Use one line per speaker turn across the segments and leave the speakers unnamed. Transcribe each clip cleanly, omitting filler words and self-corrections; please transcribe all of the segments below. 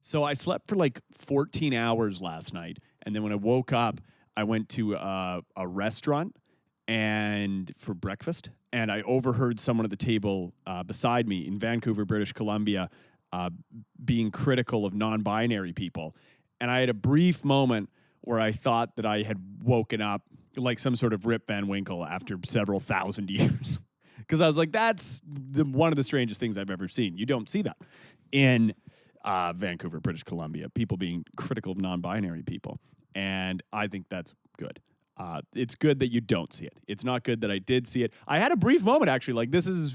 So I slept for like 14 hours last night. And then when I woke up, I went to a restaurant and for breakfast. And I overheard someone at the table beside me in Vancouver, British Columbia, uh, being critical of non binary people. And I had a brief moment where I thought that I had woken up like some sort of Rip Van Winkle after several thousand years. Because I was like, that's one of the strangest things I've ever seen. You don't see that in Vancouver, British Columbia, people being critical of non-binary people. And I think that's good. It's good that you don't see it. It's not good that I did see it. I had a brief moment, actually. Like, this is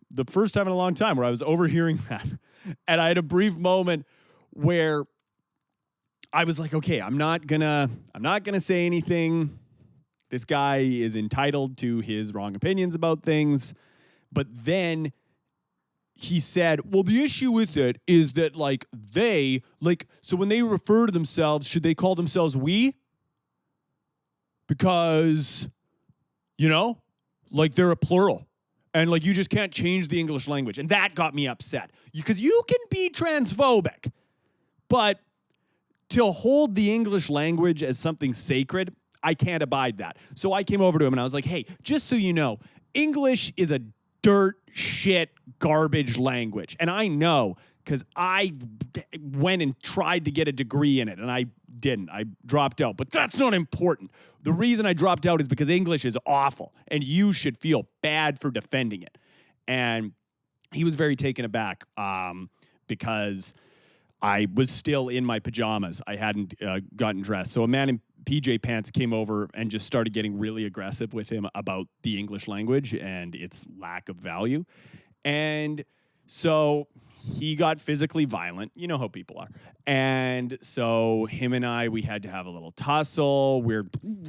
the first time in a long time where I was overhearing that. And I had a brief moment where I was like, okay, I'm not gonna say anything. This guy is entitled to his wrong opinions about things. But then he said, well, the issue with it is that, like, so when they refer to themselves, should they call themselves we? Because, like, they're a plural. And, like, you just can't change the English language. And that got me upset. Because you can be transphobic. But to hold the English language as something sacred, I can't abide that. So I came over to him and I was like, hey, just so you know, English is a dirt, shit, garbage language. And I know because I went and tried to get a degree in it and I didn't. I dropped out. But that's not important. The reason I dropped out is because English is awful and you should feel bad for defending it. And he was very taken aback because I was still in my pajamas. I hadn't gotten dressed. So a man in PJ pants came over and just started getting really aggressive with him about the English language and its lack of value. And so he got physically violent. You know how people are. And so him and we had to have a little tussle. We're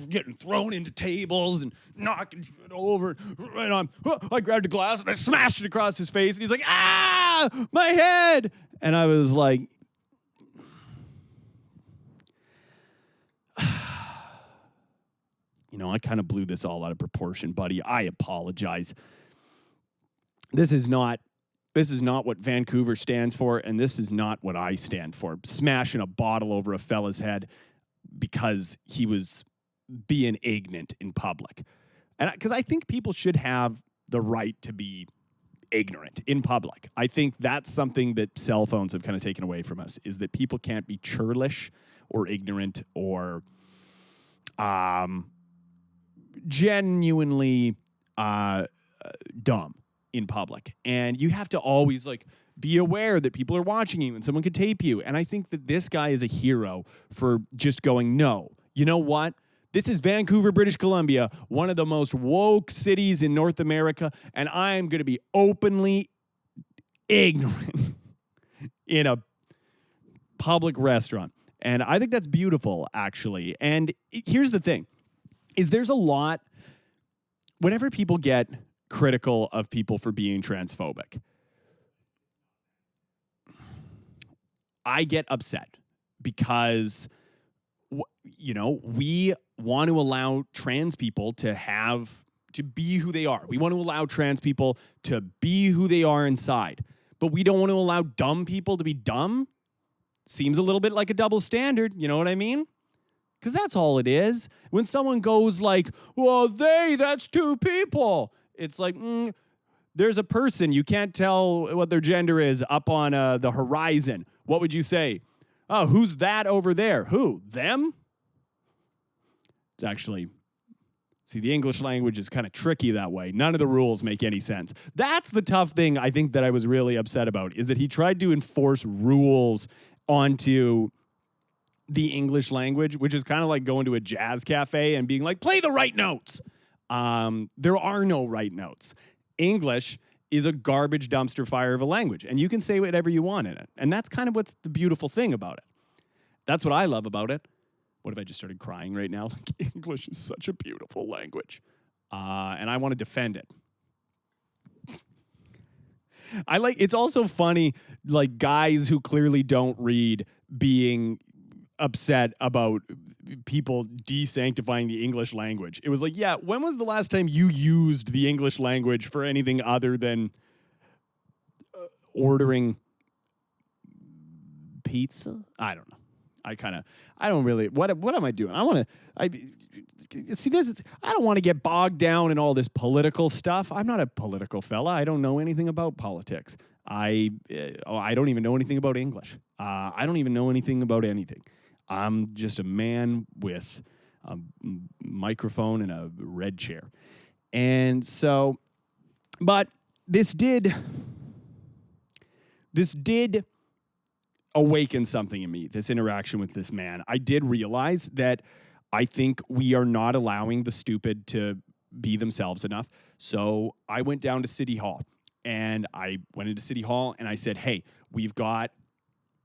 getting thrown into tables and knocking shit over. And I grabbed a glass and I smashed it across his face. And he's like, ah, my head. And I was like, I kind of blew this all out of proportion, buddy. I apologize. This is not what Vancouver stands for, and this is not what I stand for. Smashing a bottle over a fella's head because he was being ignorant in public. And because I think people should have the right to be ignorant in public. I think that's something that cell phones have kind of taken away from us, is that people can't be churlish or ignorant or genuinely dumb in public. And you have to always be aware that people are watching you and someone could tape you. And I think that this guy is a hero for just going, no, you know what? This is Vancouver, British Columbia, one of the most woke cities in North America, and I'm going to be openly ignorant in a public restaurant. And I think that's beautiful, actually. And here's the thing, is there's a lot, whenever people get critical of people for being transphobic, I get upset because, we want to allow trans people to be who they are. We want to allow trans people to be who they are inside. But we don't want to allow dumb people to be dumb. Seems a little bit like a double standard. You know what I mean? Because that's all it is. When someone goes like, well, that's two people. It's like, there's a person. You can't tell what their gender is up on the horizon. What would you say? Oh, who's that over there? Who? Them? It's actually, the English language is kind of tricky that way. None of the rules make any sense. That's the tough thing I think that I was really upset about, is that he tried to enforce rules onto the English language, which is kind of like going to a jazz cafe and being like, play the right notes. There are no right notes. English is a garbage dumpster fire of a language, and you can say whatever you want in it. And that's kind of what's the beautiful thing about it. That's what I love about it. What if I just started crying right now? English is such a beautiful language. And I want to defend it. It's also funny, guys who clearly don't read being upset about people desanctifying the English language. It was like, yeah, when was the last time you used the English language for anything other than ordering pizza? I don't know. I don't really, what am I doing? I don't want to get bogged down in all this political stuff. I'm not a political fella. I don't know anything about politics. I don't even know anything about English. I don't even know anything about anything. I'm just a man with a microphone and a red chair. And so, but this did awaken something in me, this interaction with this man. I did realize that I think we are not allowing the stupid to be themselves enough. So I went down to City Hall, and I went into City Hall and I said, hey, we've got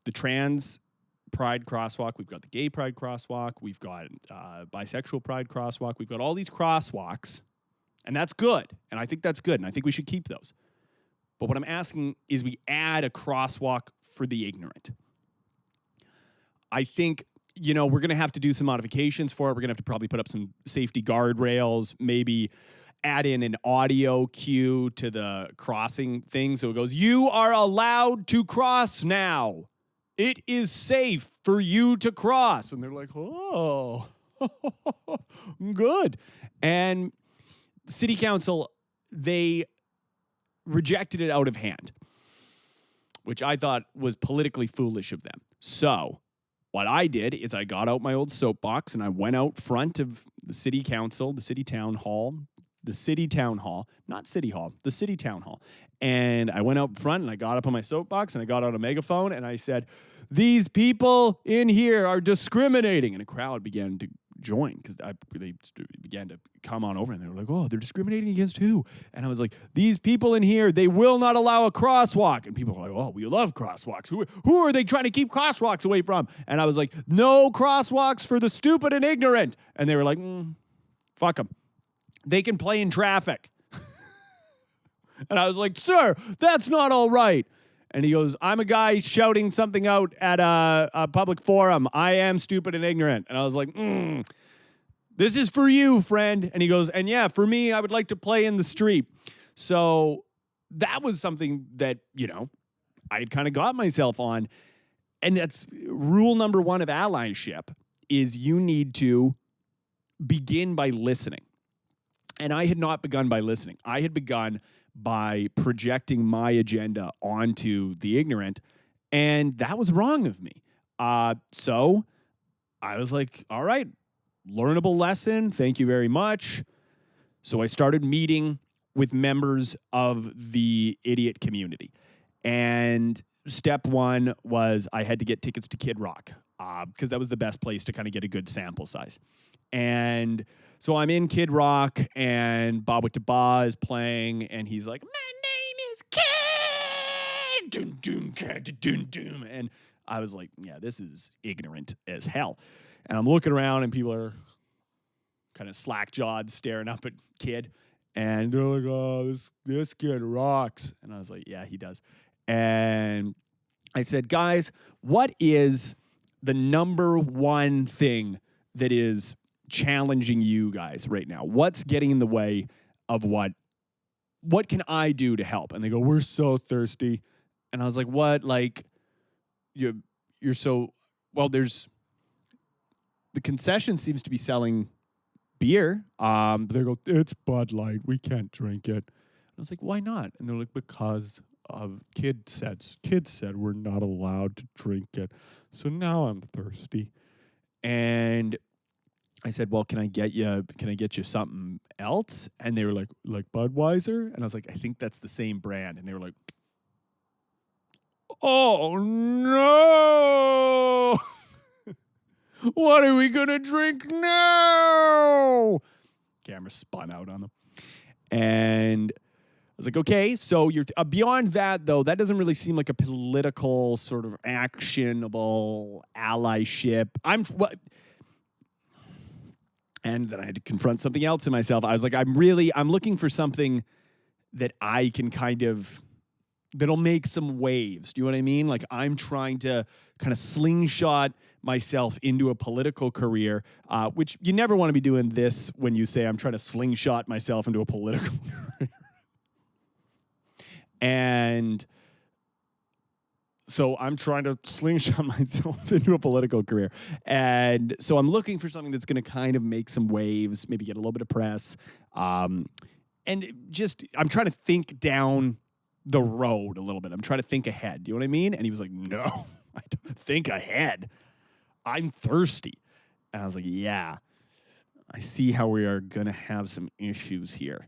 the trans pride crosswalk, we've got the gay pride crosswalk, we've got bisexual pride crosswalk, we've got all these crosswalks, and that's good. And I think that's good, and I think we should keep those. But what I'm asking is we add a crosswalk for the ignorant. I think, we're going to have to do some modifications for it. We're going to have to probably put up some safety guardrails, maybe add in an audio cue to the crossing thing. So it goes, you are allowed to cross now. It is safe for you to cross. And they're like, oh, good. And City Council, they rejected it out of hand, which I thought was politically foolish of them. So what I did is I got out my old soapbox and I went out front of the city council, the city town hall, not City Hall, the city town hall. And I went out front and I got up on my soapbox and I got out a megaphone and I said, these people in here are discriminating. And a crowd began to join because they began to come on over and they were like, oh, they're discriminating against who? And I was like, these people in here, they will not allow a crosswalk. And people were like, oh, we love crosswalks. Who are they trying to keep crosswalks away from? And I was like, no crosswalks for the stupid and ignorant. And they were like, fuck them. They can play in traffic. And I was like, sir, that's not all right. And he goes, I'm a guy shouting something out at a public forum. I am stupid and ignorant. And I was like, this is for you, friend. And he goes, and yeah, for me, I would like to play in the street. So that was something that, I had kind of got myself on. And that's rule number one of allyship is you need to begin by listening. And I had not begun by listening. I had begun by projecting my agenda onto the ignorant, and that was wrong of me. So I was like, all right, learnable lesson. Thank you very much. So I started meeting with members of the idiot community. And step one was I had to get tickets to Kid Rock because that was the best place to kind of get a good sample size. And so I'm in Kid Rock, and Bob with the Ba is playing, and he's like, my name is Kid! Doom, doom, doom, doom, doom. And I was like, yeah, this is ignorant as hell. And I'm looking around, and people are kind of slack-jawed, staring up at Kid. And they're like, oh, this kid rocks. And I was like, yeah, he does. And I said, guys, what is the number one thing that is challenging you guys right now? What's getting in the way of what can I do to help? And they go, we're so thirsty. And I was like, what? Like, you're so, well, there's, the concession seems to be selling beer. But they go, it's Bud Light. We can't drink it. I was like, why not? And they're like, because of Kid said we're not allowed to drink it. So now I'm thirsty. And I said, well, can I get you something else? And they were like Budweiser? And I was like, I think that's the same brand. And they were like, oh no. What are we going to drink now? Camera spun out on them. And I was like, okay, so you're beyond that, though. That doesn't really seem like a political sort of actionable allyship. And then I had to confront something else in myself. I was like, I'm looking for something that I can that'll make some waves. Do you know what I mean? Like, I'm trying to kind of slingshot myself into a political career, which you never want to be doing this when you say I'm trying to slingshot myself into a political career. And So I'm trying to slingshot myself into a political career. And so I'm looking for something that's going to kind of make some waves, maybe get a little bit of press. And just, I'm trying to think down the road a little bit. I'm trying to think ahead. Do you know what I mean? And he was like, no, I don't think ahead. I'm thirsty. And I was like, yeah, I see how we are going to have some issues here.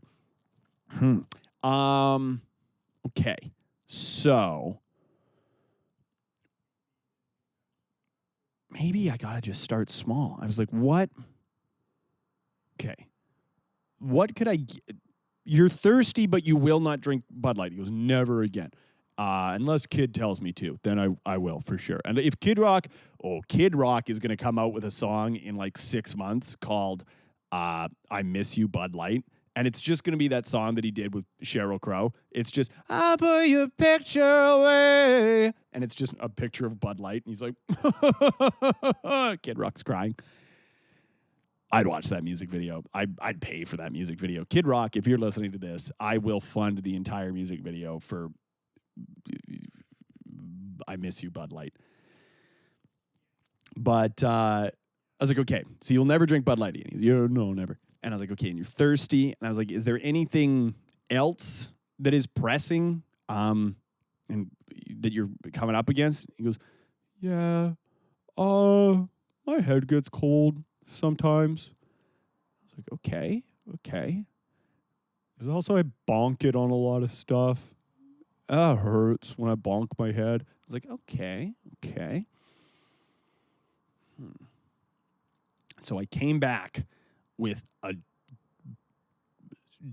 Okay. So maybe I got to just start small. I was like, what? Okay. What could I get? You're thirsty, but you will not drink Bud Light. He goes, never again. Unless Kid tells me to, then I will for sure. And if Kid Rock is going to come out with a song in like 6 months called I Miss You, Bud Light. And it's just going to be that song that he did with Sheryl Crow. It's just, I'll put your picture away. And it's just a picture of Bud Light. And he's like, Kid Rock's crying. I'd watch that music video. I'd pay for that music video. Kid Rock, if you're listening to this, I will fund the entire music video for I Miss You, Bud Light. But I was like, okay, so you'll never drink Bud Light. Yeah, no, never. And I was like, okay, and you're thirsty. And I was like, is there anything else that is pressing and that you're coming up against? He goes, yeah, my head gets cold sometimes. I was like, okay. There's also I bonk it on a lot of stuff. That hurts when I bonk my head. I was like, okay. So I came back with a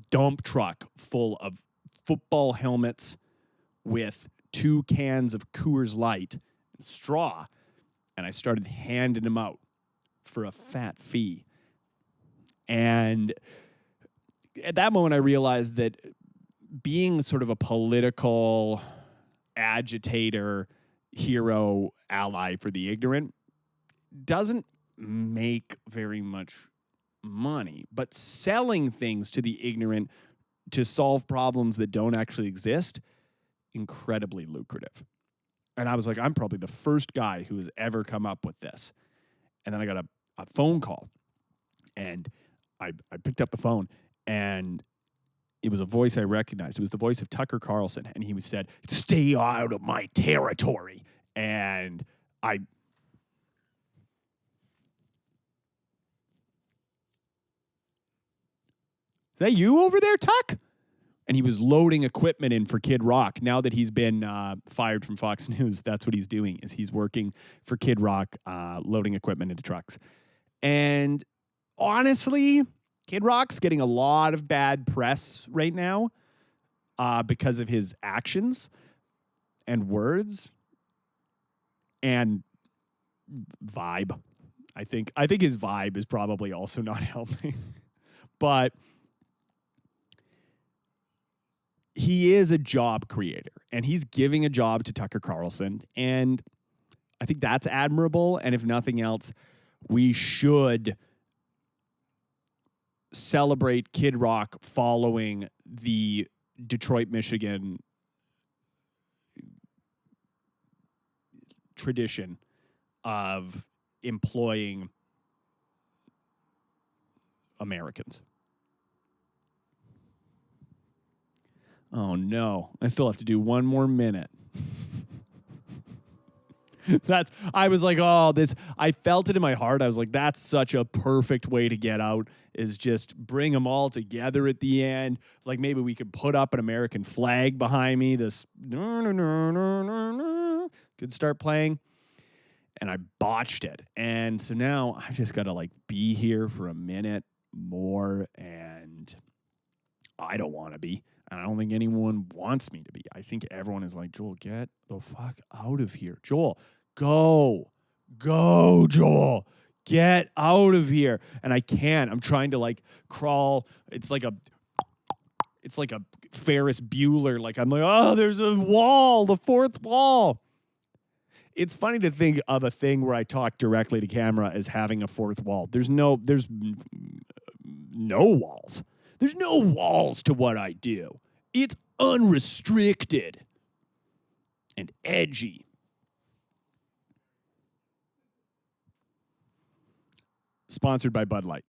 dump truck full of football helmets with 2 cans of Coors Light and straw, and I started handing them out for a fat fee. And at that moment, I realized that being sort of a political agitator, hero, ally for the ignorant doesn't make very much money. But selling things to the ignorant to solve problems that don't actually exist, incredibly lucrative. And I was like, I'm probably the first guy who has ever come up with this. And then I got a phone call. And I picked up the phone, and it was a voice I recognized. It was the voice of Tucker Carlson. And he said, stay out of my territory. And is that you over there, Tuck? And he was loading equipment in for Kid Rock. Now that he's been fired from Fox News, that's what he's doing, is he's working for Kid Rock, loading equipment into trucks. And honestly, Kid Rock's getting a lot of bad press right now because of his actions and words and vibe. I think his vibe is probably also not helping. But he is a job creator, and he's giving a job to Tucker Carlson, and I think that's admirable. And if nothing else, we should celebrate Kid Rock following the Detroit, Michigan tradition of employing Americans. Oh no, I still have to do 1 more minute. I was like, I felt it in my heart. I was like, that's such a perfect way to get out, is just bring them all together at the end. Like maybe we could put up an American flag behind me. This could start playing. And I botched it. And so now I've just got to like be here for a minute more, and I don't want to be. And I don't think anyone wants me to be. I think everyone is like, Joel, get the fuck out of here. Joel, go, Joel, get out of here. And I can't. I'm trying to like crawl. It's like a Ferris Bueller. Like I'm like, oh, there's a wall, the 4th wall. It's funny to think of a thing where I talk directly to camera as having a 4th wall. There's no walls. There's no walls to what I do. It's unrestricted and edgy. sponsored by Bud Light.